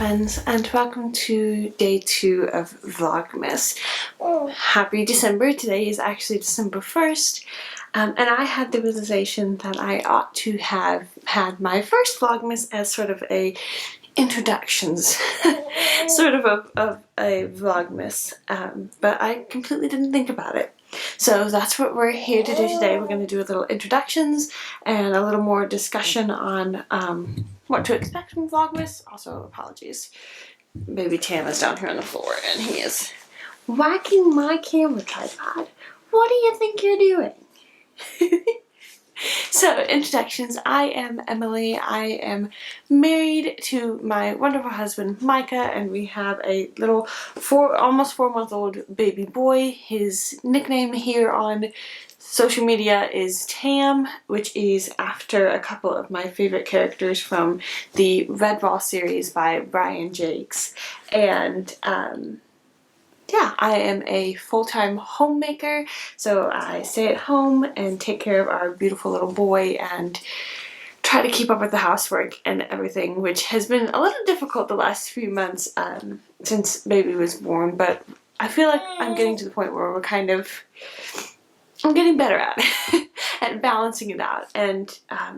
friends, and welcome to day 2 of Vlogmas. Happy December. Today is actually December 1st, and I had the realization that I ought to have had my first Vlogmas as sort of a introductions sort of a Vlogmas, but I completely didn't think about it. So that's what we're here to do today. We're going to do a little introductions and a little more discussion on what to expect from Vlogmas. Also, apologies. Baby Tam is down here on the floor and he is whacking my camera tripod. What do you think you're doing? So, introductions. I am Emily. I am married to my wonderful husband, Micah, and we have a little almost 4-month-old baby boy. His nickname here on social media is Tam, which is after a couple of my favorite characters from the Redwall series by Brian Jakes. And, yeah, I am a full-time homemaker, so I stay at home and take care of our beautiful little boy and try to keep up with the housework and everything, which has been a little difficult the last few months since baby was born, but I feel like I'm getting to the point where I'm getting better at at balancing it out. And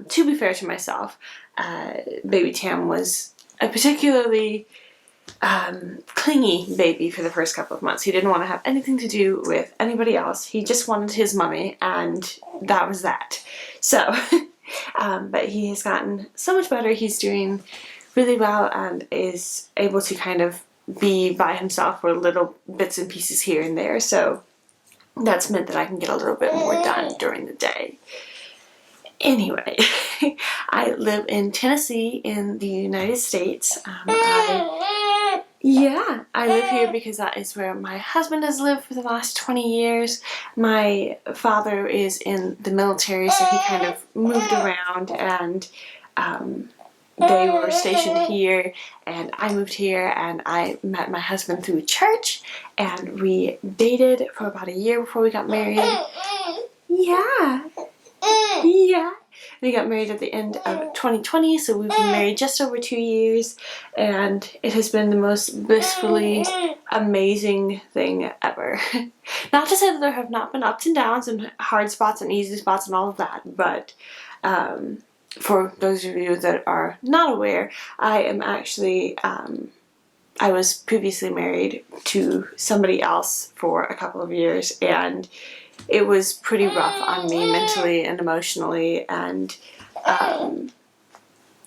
to be fair to myself, baby Tam was a particularly clingy baby for the first couple of months. He didn't want to have anything to do with anybody else. He just wanted his mommy, and that was that. So, but he has gotten so much better. He's doing really well and is able to kind of be by himself for little bits and pieces here and there. So that's meant that I can get a little bit more done during the day. Anyway, I live in Tennessee in the United States. I live here because that is where my husband has lived for the last 20 years. My father is in the military, so he kind of moved around, and they were stationed here, and I moved here, and I met my husband through church, and we dated for about a year before we got married. Yeah. We got married at the end of 2020, so we've been married just over 2 years, and it has been the most blissfully amazing thing ever. Not to say that there have not been ups and downs and hard spots and easy spots and all of that, but for those of you that are not aware, I am actually, I was previously married to somebody else for a couple of years, and it was pretty rough on me mentally and emotionally, and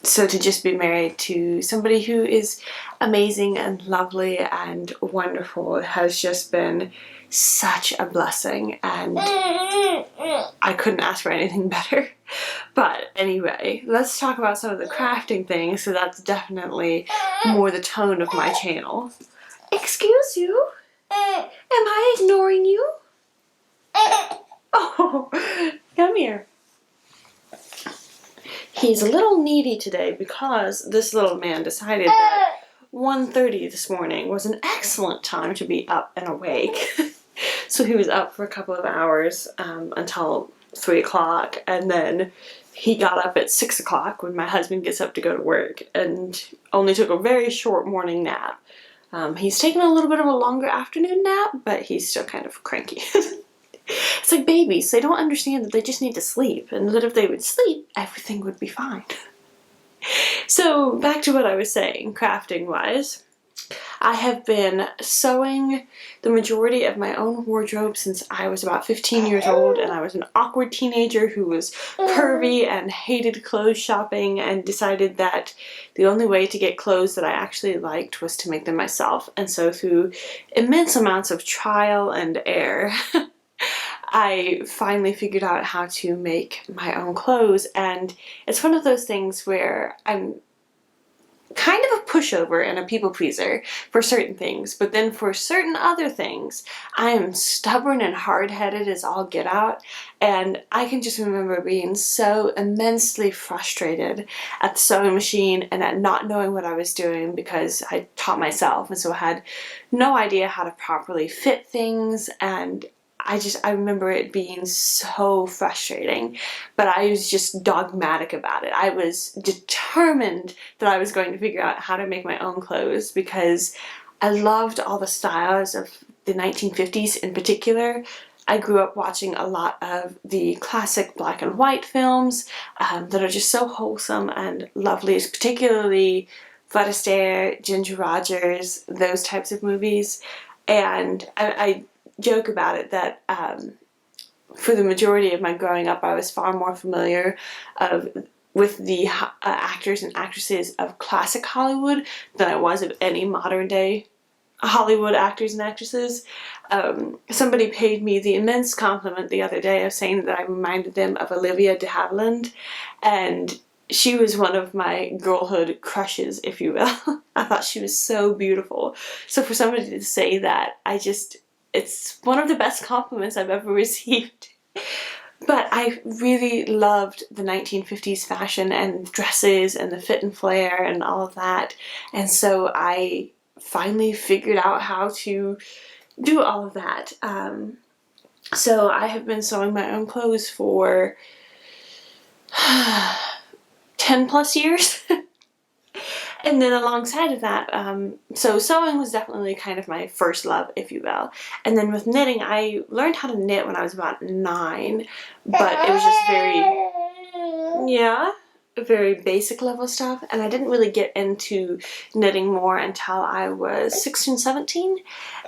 so to just be married to somebody who is amazing and lovely and wonderful has just been such a blessing, and I couldn't ask for anything better. But anyway, let's talk about some of the crafting things, so that's definitely more the tone of my channel. Excuse you? Am I ignoring you? Oh, come here. He's a little needy today because this little man decided that 1:30 this morning was an excellent time to be up and awake. So he was up for a couple of hours until 3 o'clock, and then he got up at 6 o'clock when my husband gets up to go to work, and only took a very short morning nap. He's taken a little bit of a longer afternoon nap, but he's still kind of cranky. It's like babies, they don't understand that they just need to sleep, and that if they would sleep, everything would be fine. So, back to what I was saying, crafting-wise. I have been sewing the majority of my own wardrobe since I was about 15 years old, and I was an awkward teenager who was curvy and hated clothes shopping, and decided that the only way to get clothes that I actually liked was to make them myself. And so through immense amounts of trial and error, I finally figured out how to make my own clothes, and it's one of those things where I'm kind of a pushover and a people pleaser for certain things, but then for certain other things, I am stubborn and hard-headed as all get out, and I can just remember being so immensely frustrated at the sewing machine and at not knowing what I was doing because I taught myself, and so I had no idea how to properly fit things, and I remember it being so frustrating, but I was just dogmatic about it. I was determined that I was going to figure out how to make my own clothes because I loved all the styles of the 1950s in particular. I grew up watching a lot of the classic black and white films that are just so wholesome and lovely, particularly Fred Astaire, Ginger Rogers, those types of movies. And I joke about it that for the majority of my growing up, I was far more familiar with the actors and actresses of classic Hollywood than I was of any modern day Hollywood actors and actresses. Somebody paid me the immense compliment the other day of saying that I reminded them of Olivia de Havilland, and she was one of my girlhood crushes, if you will. I thought she was so beautiful. So for somebody to say that, it's one of the best compliments I've ever received. But I really loved the 1950s fashion and dresses and the fit and flare and all of that. And so I finally figured out how to do all of that. So I have been sewing my own clothes for 10 plus years. And then alongside of that, so sewing was definitely kind of my first love, if you will. And then with knitting, I learned how to knit when I was about 9, but it was just very basic level stuff. And I didn't really get into knitting more until I was 16, 17.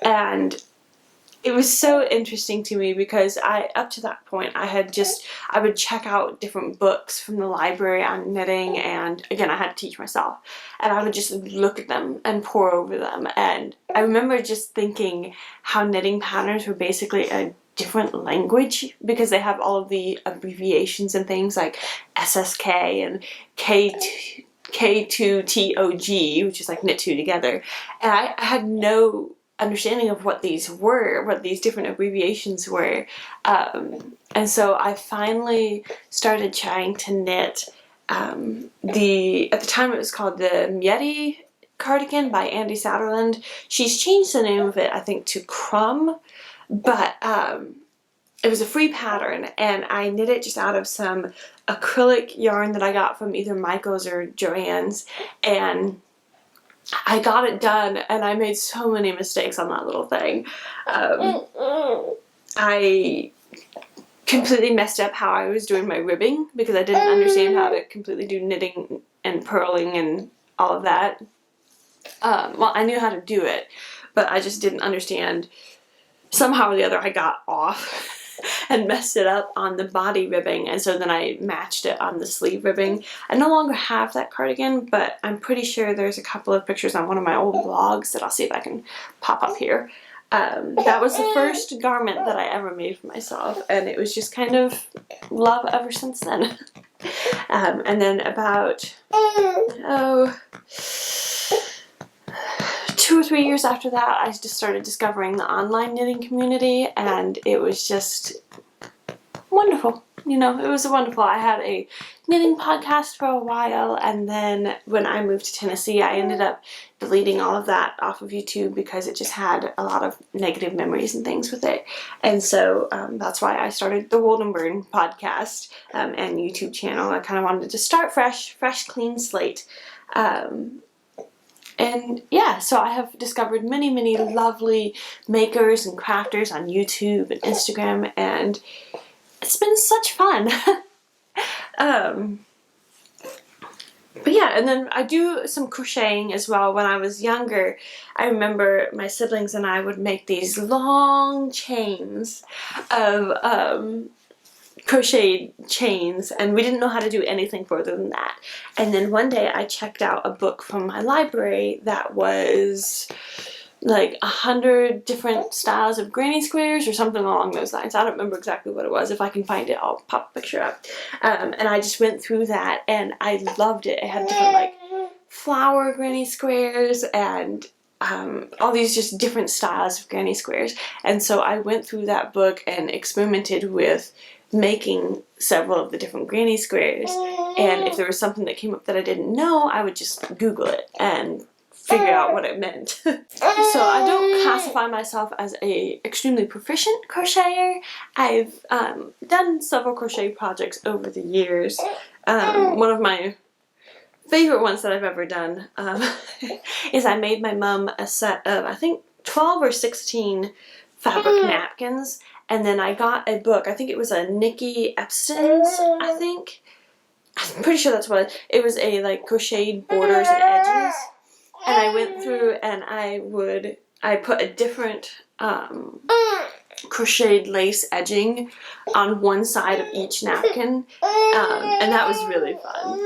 And it was so interesting to me because up to that point, I would check out different books from the library on knitting, and again, I had to teach myself, and I would just look at them and pore over them. And I remember just thinking how knitting patterns were basically a different language because they have all of the abbreviations and things like SSK and K2TOG, which is like knit two together. And I had no understanding of what these different abbreviations were. And so I finally started trying to knit at the time it was called the Mieti cardigan by Andy Satterland. She's changed the name of it, I think, to Crumb, but it was a free pattern, and I knit it just out of some acrylic yarn that I got from either Michael's or Joann's, and I got it done, and I made so many mistakes on that little thing. I completely messed up how I was doing my ribbing because I didn't understand how to completely do knitting and purling and all of that. Well, I knew how to do it, but I just didn't understand. Somehow or the other I got off and messed it up on the body ribbing, and so then I matched it on the sleeve ribbing. I no longer have that cardigan, but I'm pretty sure there's a couple of pictures on one of my old vlogs that I'll see if I can pop up here. That was the first garment that I ever made for myself, and it was just kind of love ever since then. And then about 2 or 3 years after that, I just started discovering the online knitting community, and it was just wonderful. You know, it was wonderful. I had a knitting podcast for a while, and then when I moved to Tennessee, I ended up deleting all of that off of YouTube because it just had a lot of negative memories and things with it. And so that's why I started the Woldenburn podcast and YouTube channel. I kind of wanted to start fresh, clean slate. And yeah, so I have discovered many, many lovely makers and crafters on YouTube and Instagram, and it's been such fun. But yeah, and then I do some crocheting as well. When I was younger, I remember my siblings and I would make these long chains of crocheted chains, and we didn't know how to do anything further than that. And then one day I checked out a book from my library that was like 100 different styles of granny squares or something along those lines. I don't remember exactly what it was. If I can find it, I'll pop a picture up. And I just went through that, and I loved it. It had different like flower granny squares and all these just different styles of granny squares. And so I went through that book and experimented with making several of the different granny squares, and if there was something that came up that I didn't know, I would just Google it, and figure out what it meant. So I don't classify myself as a extremely proficient crocheter. I've done several crochet projects over the years. One of my favorite ones that I've ever done is I made my mom a set of, I think, 12 or 16 fabric napkins, and then I got a book. I think it was a Nikki Epstein's, I think. I'm pretty sure that's what it was, a like crocheted borders and edges. And I went through and I put a different crocheted lace edging on one side of each napkin, and that was really fun.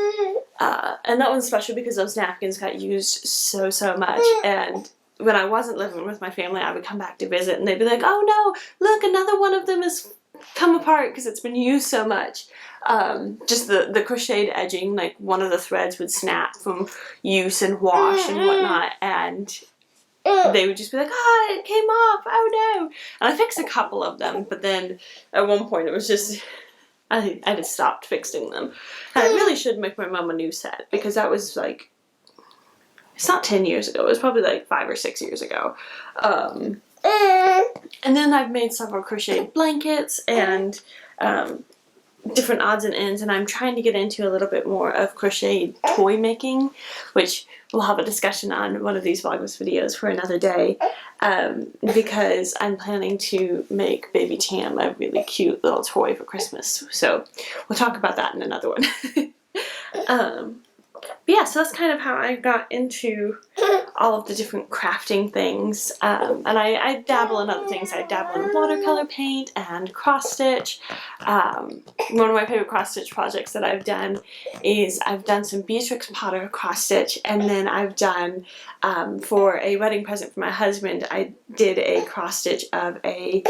And that one's special because those napkins got used so much, and when I wasn't living with my family, I would come back to visit and they'd be like, oh no, look, another one of them has come apart because it's been used so much. Just the crocheted edging, like one of the threads would snap from use and wash and whatnot, and they would just be like, ah, it came off, oh no. And I fixed a couple of them, but then at one point it was just, I just stopped fixing them. And I really should make my mom a new set, because that was like, it's not 10 years ago, it was probably like 5 or 6 years ago. And then I've made several crocheted blankets and different odds and ends, and I'm trying to get into a little bit more of crocheted toy making, which we'll have a discussion on one of these Vlogmas videos for another day, because I'm planning to make baby Tam a really cute little toy for Christmas. So we'll talk about that in another one. But yeah, so that's kind of how I got into all of the different crafting things, and I dabble in other things. I dabble in watercolor paint and cross stitch. One of my favorite cross stitch projects that I've done is I've done some Beatrix Potter cross stitch, and then I've done, for a wedding present for my husband, I did a cross stitch of a,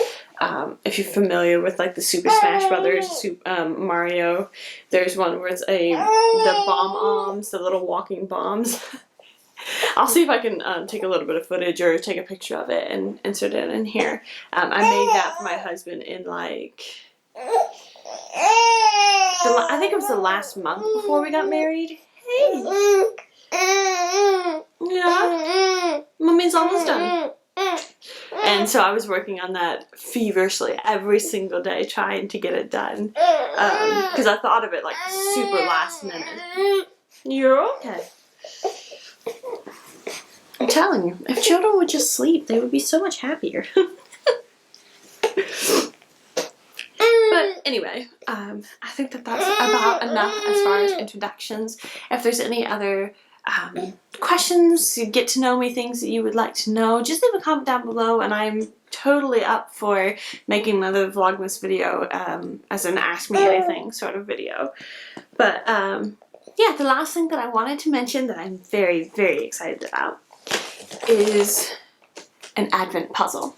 if you're familiar with like the Super Smash Brothers, Mario, there's one where it's the bomb arms, the little walking bombs. I'll see if I can take a little bit of footage or take a picture of it and insert it in here. I made that for my husband in like, I think it was the last month before we got married. Hey! Yeah? Mommy's almost done. And so I was working on that feverishly every single day trying to get it done. Because I thought of it like super last minute. You're okay. I'm telling you, if children would just sleep, they would be so much happier. But anyway, I think that that's about enough as far as introductions. If there's any other questions, get to know me, things that you would like to know, just leave a comment down below, and I'm totally up for making another Vlogmas video as an Ask Me Anything sort of video. But yeah, the last thing that I wanted to mention that I'm very excited about is an Advent puzzle.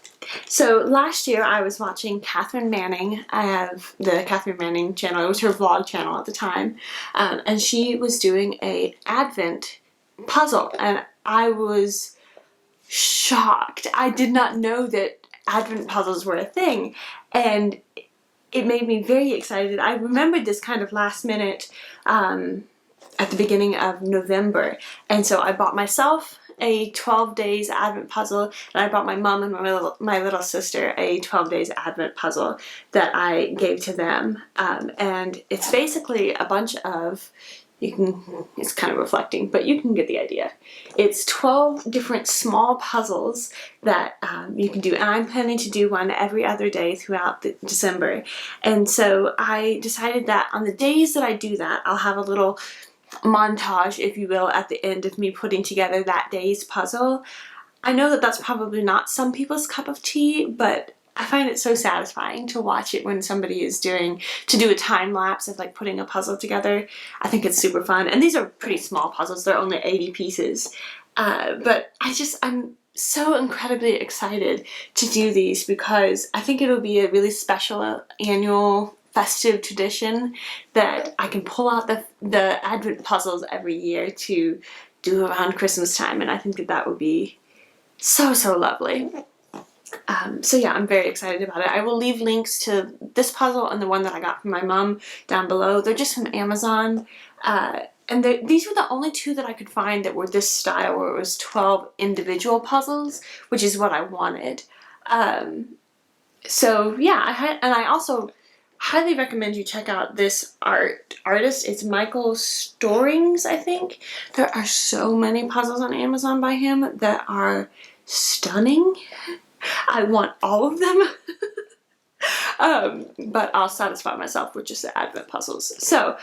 So last year I was watching Catherine Manning. I have the Catherine Manning channel. It was her vlog channel at the time. And she was doing a Advent puzzle, and I was shocked. I did not know that Advent puzzles were a thing, and it made me very excited. I remembered this kind of last minute at the beginning of November, and so I bought myself a 12 days Advent puzzle, and I bought my mom and my little sister a 12 days Advent puzzle that I gave to them, and it's basically a bunch of, it's kind of reflecting, but you can get the idea. It's 12 different small puzzles that you can do, and I'm planning to do one every other day throughout December. And so I decided that on the days that I do that, I'll have a little montage, if you will, at the end of me putting together that day's puzzle. I know that that's probably not some people's cup of tea, but I find it so satisfying to watch it when somebody is to do a time lapse of like putting a puzzle together. I think it's super fun, and these are pretty small puzzles. They're only 80 pieces, but I'm so incredibly excited to do these because I think it'll be a really special annual festive tradition that I can pull out the Advent puzzles every year to do around Christmas time, and I think that would be so lovely. So yeah, I'm very excited about it. I will leave links to this puzzle and the one that I got from my mom down below. They're just from Amazon. And these were the only two that I could find that were this style, where it was 12 individual puzzles, which is what I wanted. So yeah, I also highly recommend you check out this artist. It's Michael Storings, I think. There are so many puzzles on Amazon by him that are stunning. I want all of them. But I'll satisfy myself with just the Advent puzzles. So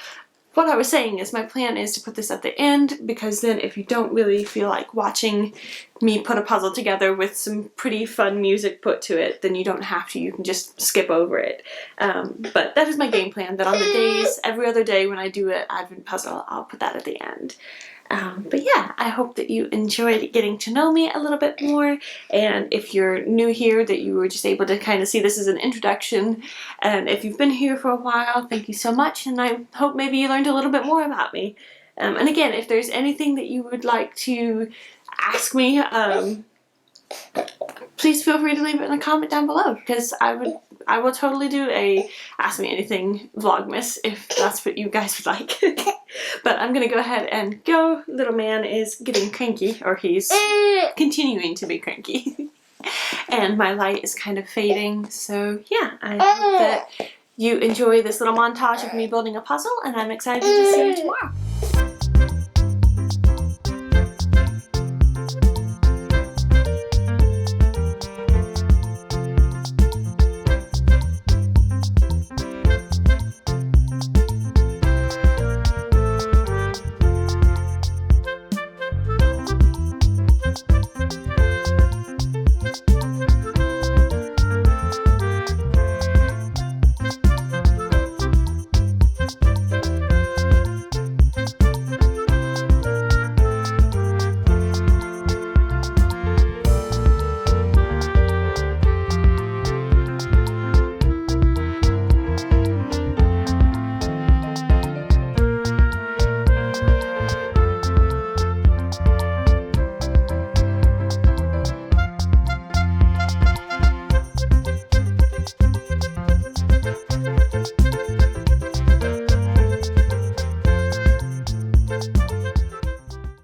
what I was saying is my plan is to put this at the end, because then if you don't really feel like watching me put a puzzle together with some pretty fun music put to it, then you don't have to. You can just skip over it. But that is my game plan, that on the days, every other day when I do an Advent puzzle, I'll put that at the end. But yeah, I hope that you enjoyed getting to know me a little bit more, and if you're new here, that you were just able to kind of see this as an introduction, and if you've been here for a while, thank you so much, and I hope maybe you learned a little bit more about me. And again, if there's anything that you would like to ask me, please feel free to leave it in a comment down below, because I will totally do a Ask Me Anything Vlogmas if that's what you guys would like. But I'm gonna go ahead and go. Little man is getting cranky, or he's continuing to be cranky. And my light is kind of fading, so yeah, I hope that you enjoy this little montage of me building a puzzle, and I'm excited to see you tomorrow.